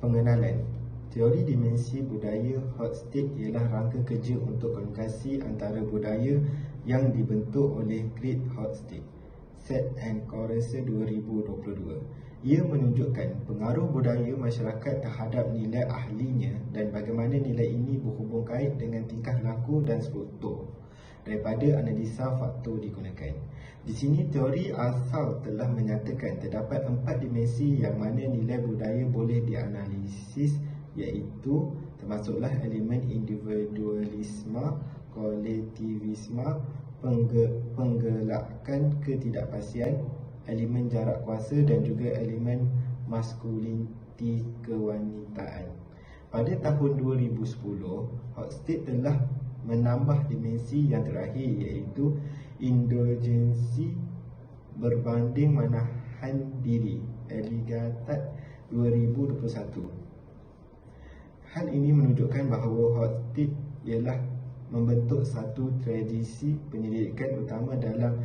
Pengenalan. Teori dimensi budaya hot state ialah rangka kerja untuk komunikasi antara budaya yang dibentuk oleh Great Hot State, Set and Korese 2022. Ia menunjukkan pengaruh budaya masyarakat terhadap nilai ahlinya dan bagaimana nilai ini berhubung kait dengan tingkah laku dan struktur daripada analisa faktor digunakan. Di sini teori asal telah menyatakan terdapat 4 dimensi yang mana nilai budaya boleh dianalisis, iaitu termasuklah elemen individualisme, kolektivisme, penggelakan ketidakpastian, elemen jarak kuasa dan juga elemen maskuliniti kewanitaan. Pada tahun 2010, Hot State telah menambah dimensi yang terakhir, iaitu indogensi berbanding menahan diri, Eligatat 2021. Hal ini menunjukkan bahawa Hot State ialah membentuk satu tradisi penyelidikan utama dalam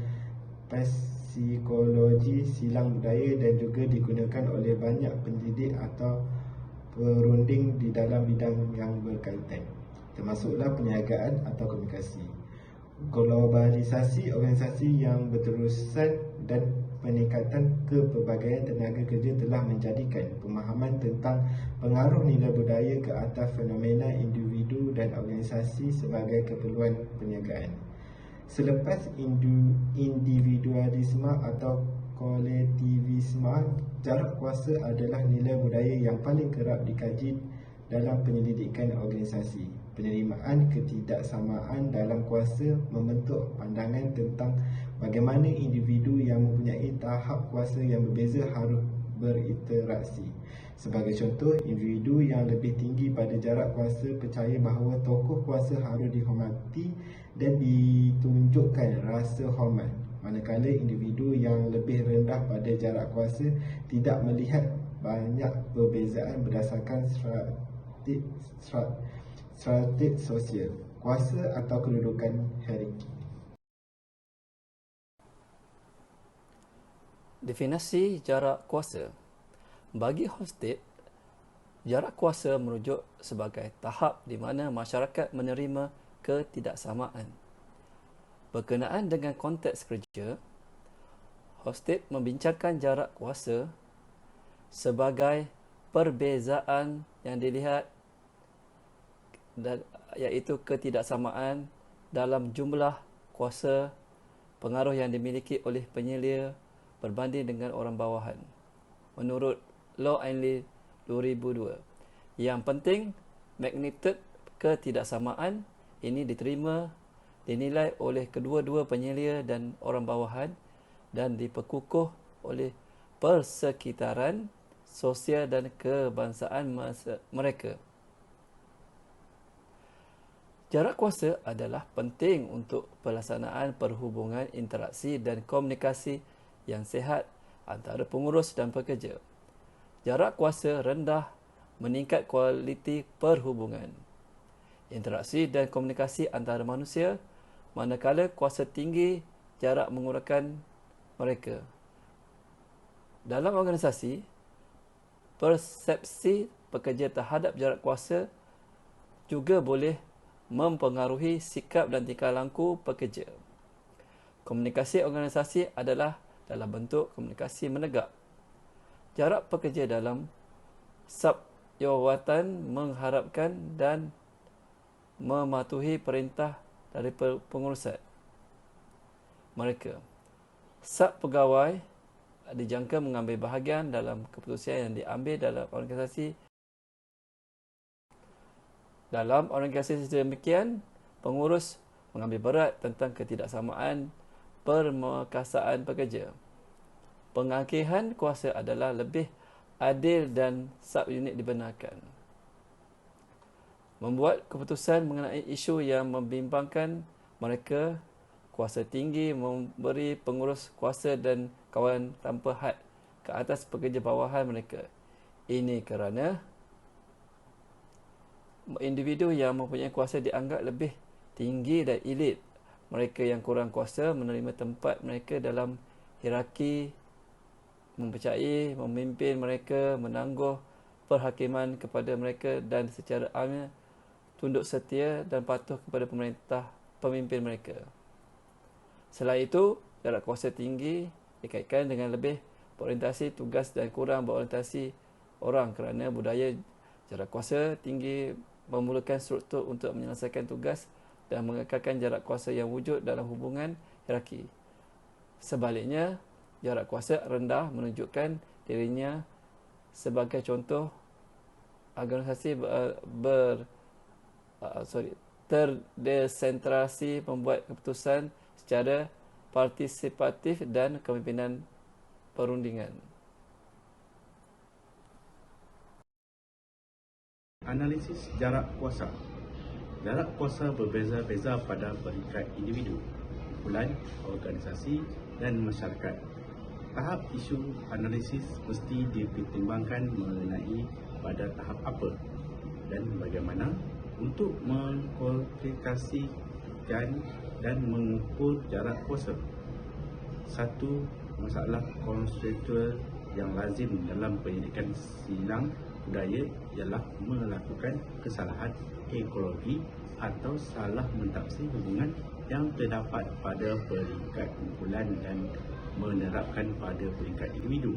psikologi silang budaya dan juga digunakan oleh banyak penyelidik atau perunding di dalam bidang yang berkaitan, termasuklah perniagaan atau komunikasi. Globalisasi organisasi yang berterusan dan peningkatan kepelbagaian tenaga kerja telah menjadikan pemahaman tentang pengaruh nilai budaya ke atas fenomena individu dan organisasi sebagai keperluan perniagaan. Selepas individualisme atau kolektivisme, jarak kuasa adalah nilai budaya yang paling kerap dikaji dalam penyelidikan organisasi. Penerimaan ketidaksamaan dalam kuasa membentuk pandangan tentang bagaimana individu yang mempunyai tahap kuasa yang berbeza harus berinteraksi. Sebagai contoh, individu yang lebih tinggi pada jarak kuasa percaya bahawa tokoh kuasa harus dihormati dan ditunjukkan rasa hormat, manakala individu yang lebih rendah pada jarak kuasa tidak melihat banyak perbezaan berdasarkan strategi sosial, kuasa atau kedudukan hierarki. Definisi jarak kuasa. Bagi Hot State, jarak kuasa merujuk sebagai tahap di mana masyarakat menerima ketidaksamaan. Berkenaan dengan konteks kerja, Hot State membincangkan jarak kuasa sebagai perbezaan yang dilihat iaitu ketidaksamaan dalam jumlah kuasa pengaruh yang dimiliki oleh penyelia berbanding dengan orang bawahan. Menurut Law and Lee 2002, yang penting magnitude ketidaksamaan ini dinilai oleh kedua-dua penyelia dan orang bawahan dan diperkukuh oleh persekitaran sosial dan kebangsaan mereka. Jarak kuasa adalah penting untuk pelaksanaan perhubungan, interaksi dan komunikasi yang sihat antara pengurus dan pekerja. Jarak kuasa rendah meningkat kualiti perhubungan, interaksi dan komunikasi antara manusia, manakala kuasa tinggi jarak mengurangkan mereka. Dalam organisasi, persepsi pekerja terhadap jarak kuasa juga boleh mempengaruhi sikap dan tingkah laku pekerja. Komunikasi organisasi adalah dalam bentuk komunikasi menegak. Jarak pekerja dalam subjawatan mengharapkan dan mematuhi perintah dari pengurusan mereka. Pegawai dijangka mengambil bahagian dalam keputusan yang diambil dalam organisasi. Dalam organisasi sedemikian, pengurus mengambil berat tentang ketidaksamaan permekasaan pekerja. Pengangkihan kuasa adalah lebih adil dan subunit dibenarkan. Membuat keputusan mengenai isu yang membimbangkan mereka. Kuasa tinggi memberi pengurus kuasa dan kawan tanpa had ke atas pekerja bawahan mereka. Ini kerana individu yang mempunyai kuasa dianggap lebih tinggi dan elit. Mereka yang kurang kuasa menerima tempat mereka dalam hierarki, mempercayai, memimpin mereka, menangguh perhakiman kepada mereka dan secara amnya tunduk setia dan patuh kepada pemimpin mereka. Selain itu, jarak kuasa tinggi dikaitkan dengan lebih berorientasi tugas dan kurang berorientasi orang kerana budaya jarak kuasa tinggi memulakan struktur untuk menyelesaikan tugas dan mengekalkan jarak kuasa yang wujud dalam hubungan hierarki. Sebaliknya, jarak kuasa rendah menunjukkan dirinya sebagai contoh organisasi terdesentrasi membuat keputusan secara partisipatif dan kepimpinan perundingan. Analisis jarak kuasa. Jarak kuasa berbeza-beza pada peringkat individu, kumpulan, organisasi dan masyarakat. Tahap isu analisis mesti dipertimbangkan mengenai pada tahap apa dan bagaimana untuk mengkuantifikasikan dan mengukur jarak kuasa. Satu masalah konseptual yang lazim dalam pendidikan silang budaya ialah melakukan kesalahan ekologi atau salah mentafsir hubungan yang terdapat pada peringkat kumpulan dan menerapkan pada peringkat individu.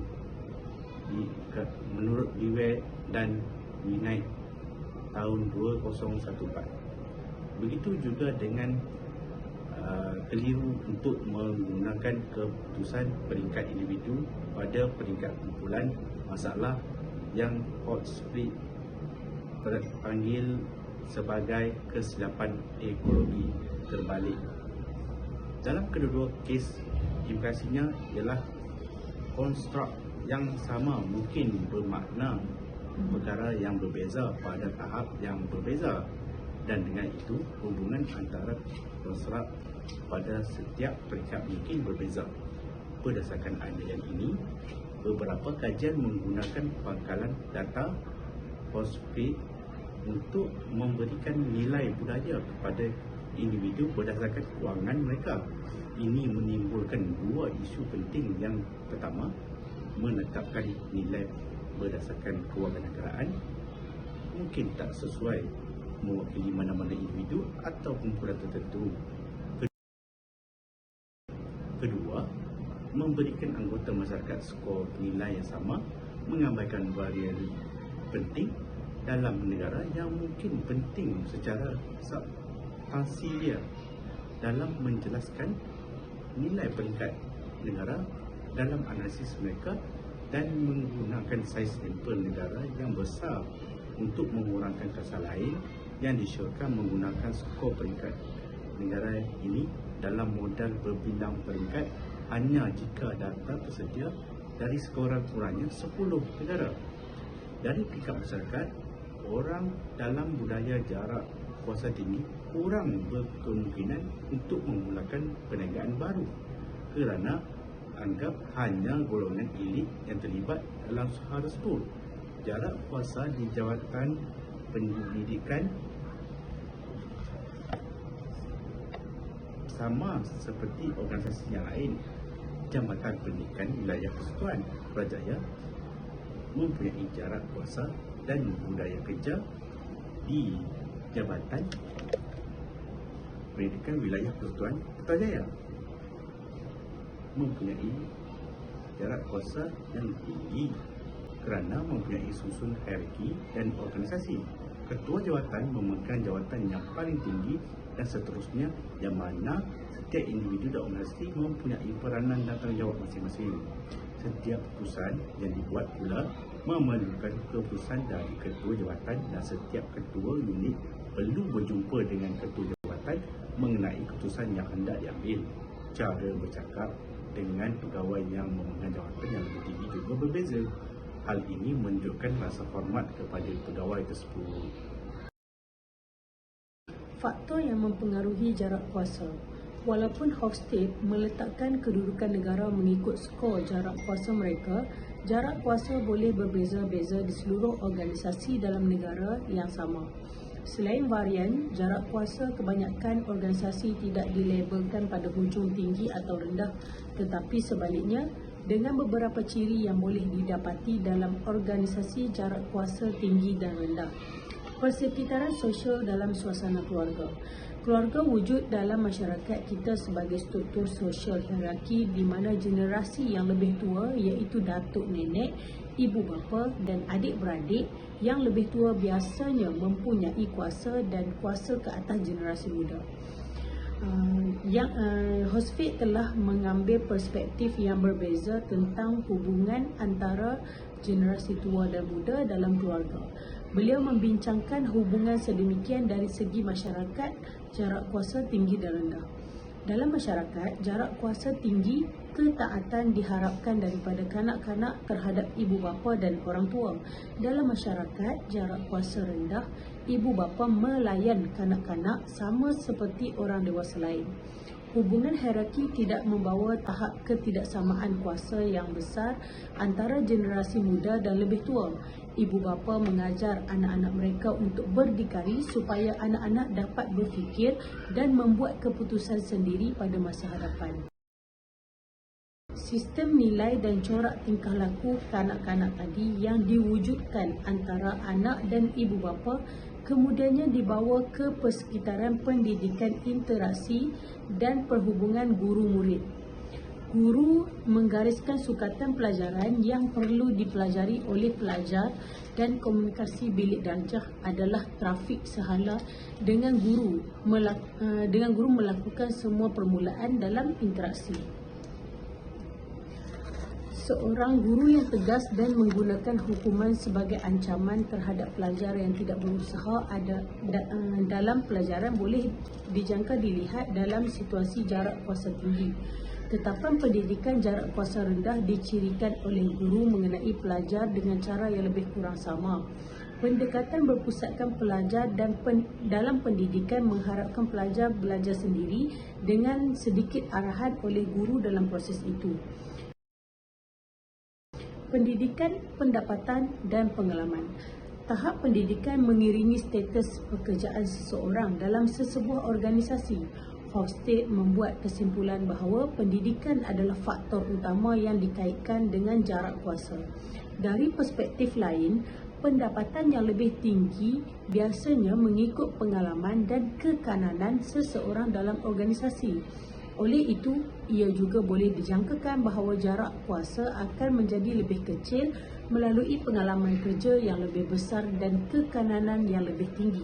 Menurut Dewey dan Knight tahun 2014. Begitu juga dengan keliru untuk menggunakan keputusan peringkat individu pada peringkat kumpulan, masalah yang hot split terpanggil sebagai kesilapan ekologi terbalik. Dalam kedua-dua kes, implikasinya ialah konstruk yang sama mungkin bermakna perkara yang berbeza pada tahap yang berbeza, dan dengan itu hubungan antara konstruk pada setiap peringkat mungkin berbeza. Berdasarkan andaian ini, beberapa kajian menggunakan pangkalan data fosfat untuk memberikan nilai budaya kepada individu berdasarkan kewangan mereka. Ini menimbulkan dua isu penting. Yang pertama, menetapkan nilai berdasarkan kewangan negaraan mungkin tak sesuai mewakili mana-mana individu atau kumpulan tertentu. Kedua, memberikan anggota masyarakat skor nilai yang sama mengabaikan variabel penting dalam negara yang mungkin penting secara substansial dalam menjelaskan nilai peringkat negara dalam analisis mereka, dan menggunakan saiz sampel negara yang besar untuk mengurangkan kesalahan yang disyorkan menggunakan skor peringkat negara ini dalam modal berbilang peringkat hanya jika data tersedia dari sekurang-kurangnya 10 negara. Dari peringkat masyarakat, orang dalam budaya jarak kuasa tinggi kurang berkemungkinan untuk memulakan perniagaan baru kerana anggap hanya golongan elit yang terlibat dalam usaha tersebut. Jarak kuasa di jawatan pendidikan sama seperti organisasi yang lain. Jambatan Pendidikan Wilayah Persekutuan Putrajaya mempunyai jarak kuasa dan budaya kerja di Jabatan Pendidikan Wilayah Persekutuan Putrajaya mempunyai jarak kuasa yang tinggi kerana mempunyai susun hierarki dan organisasi. Ketua jawatan memegang jawatan yang paling tinggi dan seterusnya, yang mana setiap individu dan organisasi mempunyai peranan dan tanggungjawab masing-masing. Setiap keputusan yang dibuat pula memerlukan keputusan dari ketua jawatan, dan setiap ketua unit perlu berjumpa dengan ketua jawatan mengenai keputusan yang hendak diambil. Cara bercakap dengan pegawai yang memegang jawatan yang lebih tinggi juga berbeza. Hal ini menunjukkan rasa hormat kepada pegawai tersebut. Faktor yang mempengaruhi jarak kuasa. Walaupun Hofstede meletakkan kedudukan negara mengikut skor jarak kuasa mereka, jarak kuasa boleh berbeza-beza di seluruh organisasi dalam negara yang sama. Selain varian, jarak kuasa kebanyakan organisasi tidak dilabelkan pada hujung tinggi atau rendah, tetapi sebaliknya, dengan beberapa ciri yang boleh didapati dalam organisasi jarak kuasa tinggi dan rendah. Persekitaran sosial dalam suasana keluarga. Keluarga wujud dalam masyarakat kita sebagai struktur sosial hierarki di mana generasi yang lebih tua iaitu datuk nenek, ibu bapa dan adik-beradik yang lebih tua biasanya mempunyai kuasa dan kuasa ke atas generasi muda. Hosfit telah mengambil perspektif yang berbeza tentang hubungan antara generasi tua dan muda dalam keluarga. Beliau membincangkan hubungan sedemikian dari segi masyarakat, jarak kuasa tinggi dan rendah. Dalam masyarakat, jarak kuasa tinggi, ketaatan diharapkan daripada kanak-kanak terhadap ibu bapa dan orang tua. Dalam masyarakat, jarak kuasa rendah, ibu bapa melayan kanak-kanak sama seperti orang dewasa lain. Hubungan hierarki tidak membawa tahap ketidaksamaan kuasa yang besar antara generasi muda dan lebih tua. Ibu bapa mengajar anak-anak mereka untuk berdikari supaya anak-anak dapat berfikir dan membuat keputusan sendiri pada masa hadapan. Sistem nilai dan corak tingkah laku kanak-kanak tadi yang diwujudkan antara anak dan ibu bapa kemudiannya dibawa ke persekitaran pendidikan interaksi dan perhubungan guru-murid. Guru menggariskan sukatan pelajaran yang perlu dipelajari oleh pelajar dan komunikasi bilik darjah adalah trafik sehala dengan guru melakukan semua permulaan dalam interaksi. Seorang guru yang tegas dan menggunakan hukuman sebagai ancaman terhadap pelajar yang tidak berusaha dalam pelajaran boleh dijangka dilihat dalam situasi jarak kuasa tinggi. Tetapan pendidikan jarak kuasa rendah dicirikan oleh guru mengenai pelajar dengan cara yang lebih kurang sama. Pendekatan berpusatkan pelajar dan dalam pendidikan mengharapkan pelajar belajar sendiri dengan sedikit arahan oleh guru dalam proses itu. Pendidikan, pendapatan dan pengalaman. Tahap pendidikan mengiringi status pekerjaan seseorang dalam sesebuah organisasi. Hofstede membuat kesimpulan bahawa pendidikan adalah faktor utama yang dikaitkan dengan jarak kuasa. Dari perspektif lain, pendapatan yang lebih tinggi biasanya mengikut pengalaman dan kekananan seseorang dalam organisasi. Oleh itu, ia juga boleh dijangkakan bahawa jarak kuasa akan menjadi lebih kecil melalui pengalaman kerja yang lebih besar dan kekananan yang lebih tinggi.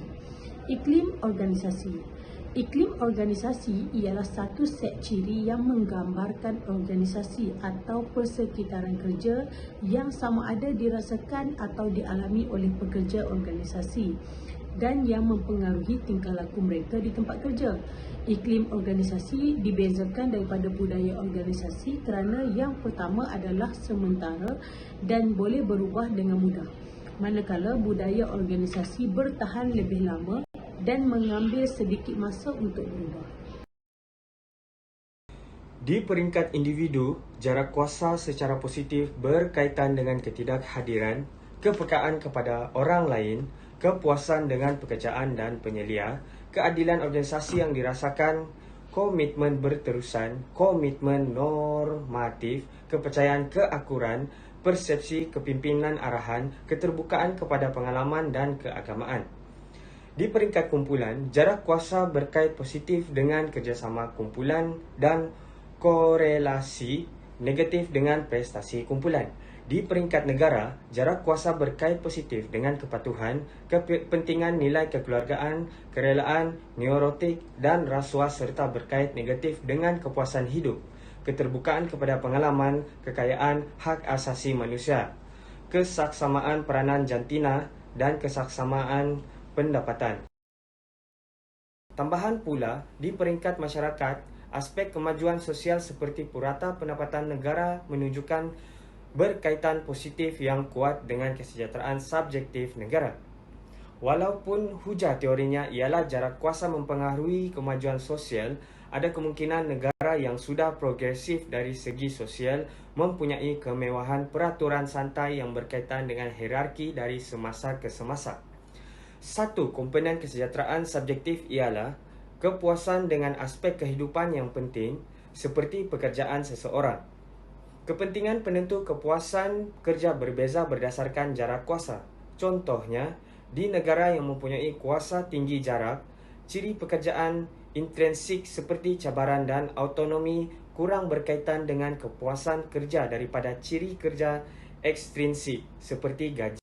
Iklim organisasi. Iklim organisasi ialah satu set ciri yang menggambarkan organisasi atau persekitaran kerja yang sama ada dirasakan atau dialami oleh pekerja organisasi dan yang mempengaruhi tingkah laku mereka di tempat kerja. Iklim organisasi dibezakan daripada budaya organisasi kerana yang pertama adalah sementara dan boleh berubah dengan mudah, manakala budaya organisasi bertahan lebih lama dan mengambil sedikit masa untuk berubah. Di peringkat individu, jarak kuasa secara positif berkaitan dengan ketidakhadiran, kepekaan kepada orang lain, kepuasan dengan pekerjaan dan penyelia, keadilan organisasi yang dirasakan, komitmen berterusan, komitmen normatif, kepercayaan keakuran, persepsi kepimpinan arahan, keterbukaan kepada pengalaman dan keagamaan. Di peringkat kumpulan, jarak kuasa berkait positif dengan kerjasama kumpulan dan korelasi negatif dengan prestasi kumpulan. Di peringkat negara, jarak kuasa berkait positif dengan kepatuhan, kepentingan nilai kekeluargaan, kerelaan, neurotik dan rasuah serta berkait negatif dengan kepuasan hidup, keterbukaan kepada pengalaman, kekayaan, hak asasi manusia, kesaksamaan peranan jantina dan kesaksamaan pendapatan. Tambahan pula, di peringkat masyarakat, aspek kemajuan sosial seperti purata pendapatan negara menunjukkan berkaitan positif yang kuat dengan kesejahteraan subjektif negara. Walaupun hujah teorinya ialah jarak kuasa mempengaruhi kemajuan sosial, ada kemungkinan negara yang sudah progresif dari segi sosial mempunyai kemewahan peraturan santai yang berkaitan dengan hierarki dari semasa ke semasa. Satu komponen kesejahteraan subjektif ialah kepuasan dengan aspek kehidupan yang penting seperti pekerjaan seseorang, Kepentingan penentu kepuasan kerja berbeza berdasarkan jarak kuasa. Contohnya, di negara yang mempunyai kuasa tinggi jarak, ciri pekerjaan intrinsik seperti cabaran dan autonomi kurang berkaitan dengan kepuasan kerja daripada ciri kerja ekstrinsik seperti gaji.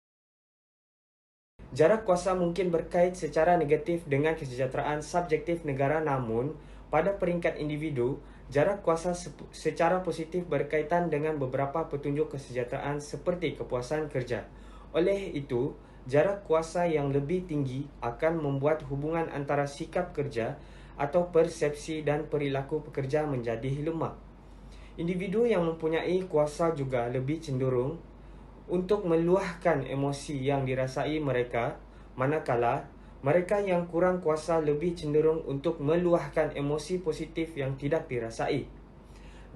Jarak kuasa mungkin berkait secara negatif dengan kesejahteraan subjektif negara, namun pada peringkat individu, jarak kuasa secara positif berkaitan dengan beberapa petunjuk kesejahteraan seperti kepuasan kerja. Oleh itu, jarak kuasa yang lebih tinggi akan membuat hubungan antara sikap kerja atau persepsi dan perilaku pekerja menjadi lemah. Individu yang mempunyai kuasa juga lebih cenderung untuk meluahkan emosi yang dirasai mereka, manakala mereka yang kurang kuasa lebih cenderung untuk meluahkan emosi positif yang tidak dirasai.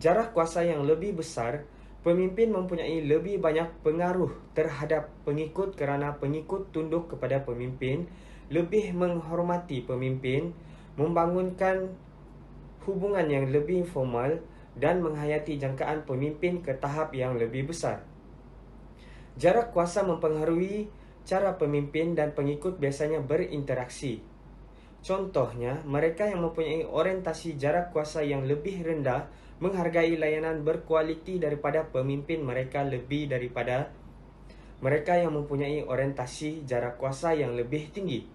Jarak kuasa yang lebih besar, pemimpin mempunyai lebih banyak pengaruh terhadap pengikut kerana pengikut tunduk kepada pemimpin, lebih menghormati pemimpin, membangunkan hubungan yang lebih formal dan menghayati jangkaan pemimpin ke tahap yang lebih besar. Jarak kuasa mempengaruhi cara pemimpin dan pengikut biasanya berinteraksi. Contohnya, mereka yang mempunyai orientasi jarak kuasa yang lebih rendah menghargai layanan berkualiti daripada pemimpin mereka lebih daripada mereka yang mempunyai orientasi jarak kuasa yang lebih tinggi.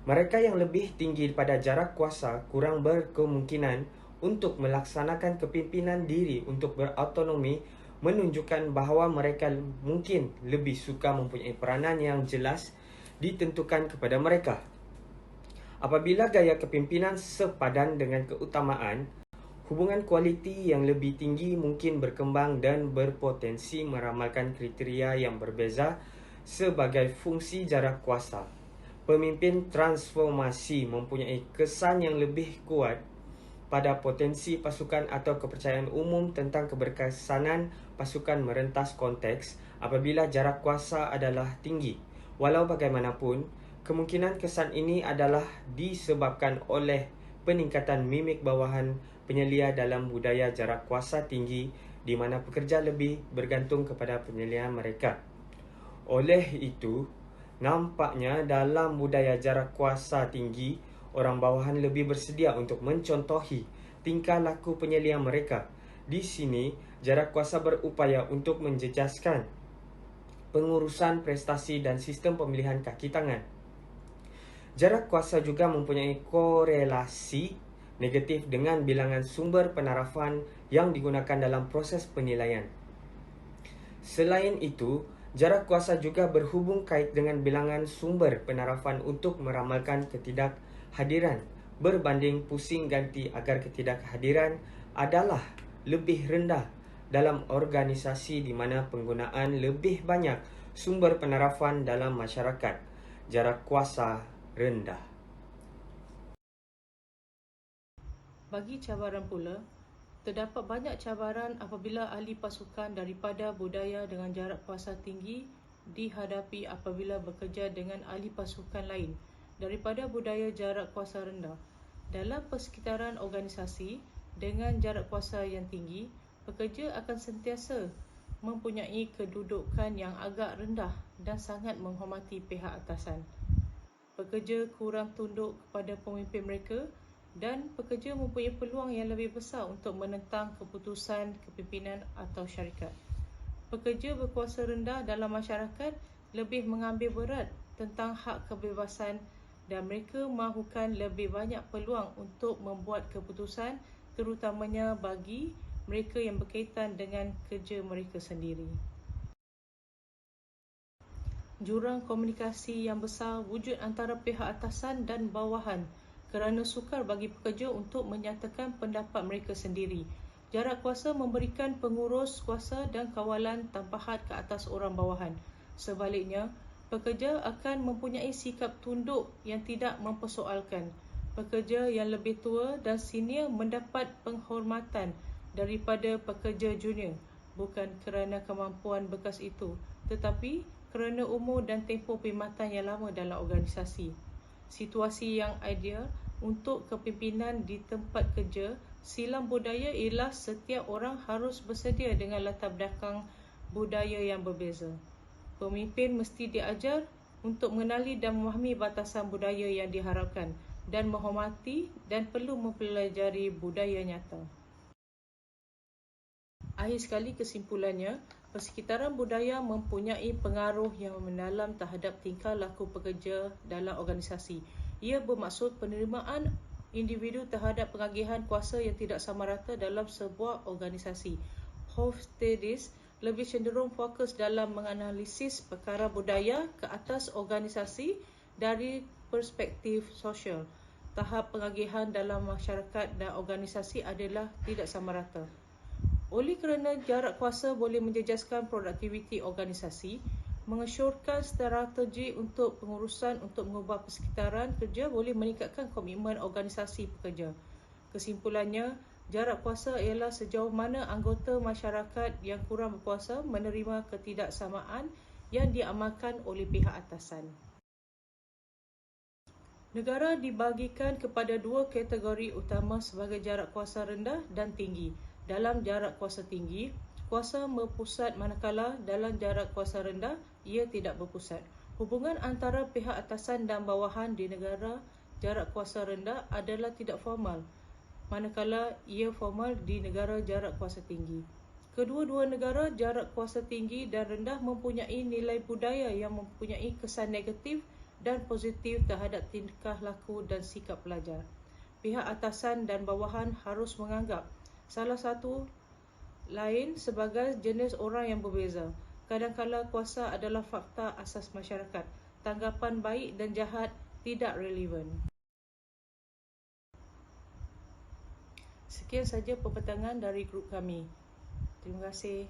Mereka yang lebih tinggi pada jarak kuasa kurang berkemungkinan untuk melaksanakan kepimpinan diri untuk berautonomi, menunjukkan bahawa mereka mungkin lebih suka mempunyai peranan yang jelas ditentukan kepada mereka. Apabila gaya kepimpinan sepadan dengan keutamaan, hubungan kualiti yang lebih tinggi mungkin berkembang dan berpotensi meramalkan kriteria yang berbeza sebagai fungsi jarak kuasa. Pemimpin transformasi mempunyai kesan yang lebih kuat pada potensi pasukan atau kepercayaan umum tentang keberkesanan pasukan merentas konteks apabila jarak kuasa adalah tinggi. Walau bagaimanapun, kemungkinan kesan ini adalah disebabkan oleh peningkatan mimik bawahan penyelia dalam budaya jarak kuasa tinggi di mana pekerja lebih bergantung kepada penyelia mereka. Oleh itu, nampaknya dalam budaya jarak kuasa tinggi, orang bawahan lebih bersedia untuk mencontohi tingkah laku penyelia mereka. Di sini, jarak kuasa berupaya untuk menjejaskan pengurusan prestasi dan sistem pemilihan kaki tangan. Jarak kuasa juga mempunyai korelasi negatif dengan bilangan sumber penarafan yang digunakan dalam proses penilaian. Selain itu, jarak kuasa juga berhubung kait dengan bilangan sumber penarafan untuk meramalkan ketidakhadiran berbanding pusing ganti agar ketidakhadiran adalah lebih rendah dalam organisasi di mana penggunaan lebih banyak sumber penarafan dalam masyarakat. Jarak kuasa rendah. Bagi cabaran pula, terdapat banyak cabaran apabila ahli pasukan daripada budaya dengan jarak kuasa tinggi dihadapi apabila bekerja dengan ahli pasukan lain daripada budaya jarak kuasa rendah. Dalam persekitaran organisasi dengan jarak kuasa yang tinggi, pekerja akan sentiasa mempunyai kedudukan yang agak rendah dan sangat menghormati pihak atasan. Pekerja kurang tunduk kepada pemimpin mereka dan pekerja mempunyai peluang yang lebih besar untuk menentang keputusan kepimpinan atau syarikat. Pekerja berkuasa rendah dalam masyarakat lebih mengambil berat tentang hak kebebasan dan mereka mahukan lebih banyak peluang untuk membuat keputusan, terutamanya bagi mereka yang berkaitan dengan kerja mereka sendiri. Jurang komunikasi yang besar wujud antara pihak atasan dan bawahan kerana sukar bagi pekerja untuk menyatakan pendapat mereka sendiri. Jarak kuasa memberikan pengurus kuasa dan kawalan tanpa had ke atas orang bawahan. Sebaliknya, pekerja akan mempunyai sikap tunduk yang tidak mempersoalkan. Pekerja yang lebih tua dan senior mendapat penghormatan daripada pekerja junior, bukan kerana kemampuan bekas itu, tetapi kerana umur dan tempoh perkhidmatan yang lama dalam organisasi. Situasi yang ideal untuk kepimpinan di tempat kerja, silam budaya ialah setiap orang harus bersedia dengan latar belakang budaya yang berbeza. Pemimpin mesti diajar untuk mengenali dan memahami batasan budaya yang diharapkan dan menghormati dan perlu mempelajari budaya nyata. Akhir sekali, kesimpulannya, persekitaran budaya mempunyai pengaruh yang mendalam terhadap tingkah laku pekerja dalam organisasi. Ia bermaksud penerimaan individu terhadap pengagihan kuasa yang tidak sama rata dalam sebuah organisasi. Hofstadter lebih cenderung fokus dalam menganalisis perkara budaya ke atas organisasi dari perspektif sosial. Tahap pengagihan dalam masyarakat dan organisasi adalah tidak sama rata. Oleh kerana jarak kuasa boleh menjejaskan produktiviti organisasi, mengesyorkan strategi untuk pengurusan untuk mengubah persekitaran kerja boleh meningkatkan komitmen organisasi pekerja. Kesimpulannya, jarak kuasa ialah sejauh mana anggota masyarakat yang kurang berkuasa menerima ketidaksamaan yang diamalkan oleh pihak atasan. Negara dibahagikan kepada dua kategori utama sebagai jarak kuasa rendah dan tinggi. Dalam jarak kuasa tinggi, kuasa berpusat, manakala dalam jarak kuasa rendah, ia tidak berpusat. Hubungan antara pihak atasan dan bawahan di negara jarak kuasa rendah adalah tidak formal, manakala ia formal di negara jarak kuasa tinggi. Kedua-dua negara jarak kuasa tinggi dan rendah mempunyai nilai budaya yang mempunyai kesan negatif dan positif terhadap tingkah laku dan sikap pelajar. Pihak atasan dan bawahan harus menganggap salah satu lain sebagai jenis orang yang berbeza. Kadangkala kuasa adalah fakta asas masyarakat. Tanggapan baik dan jahat tidak relevan. Sekian saja pembentangan dari grup kami. Terima kasih.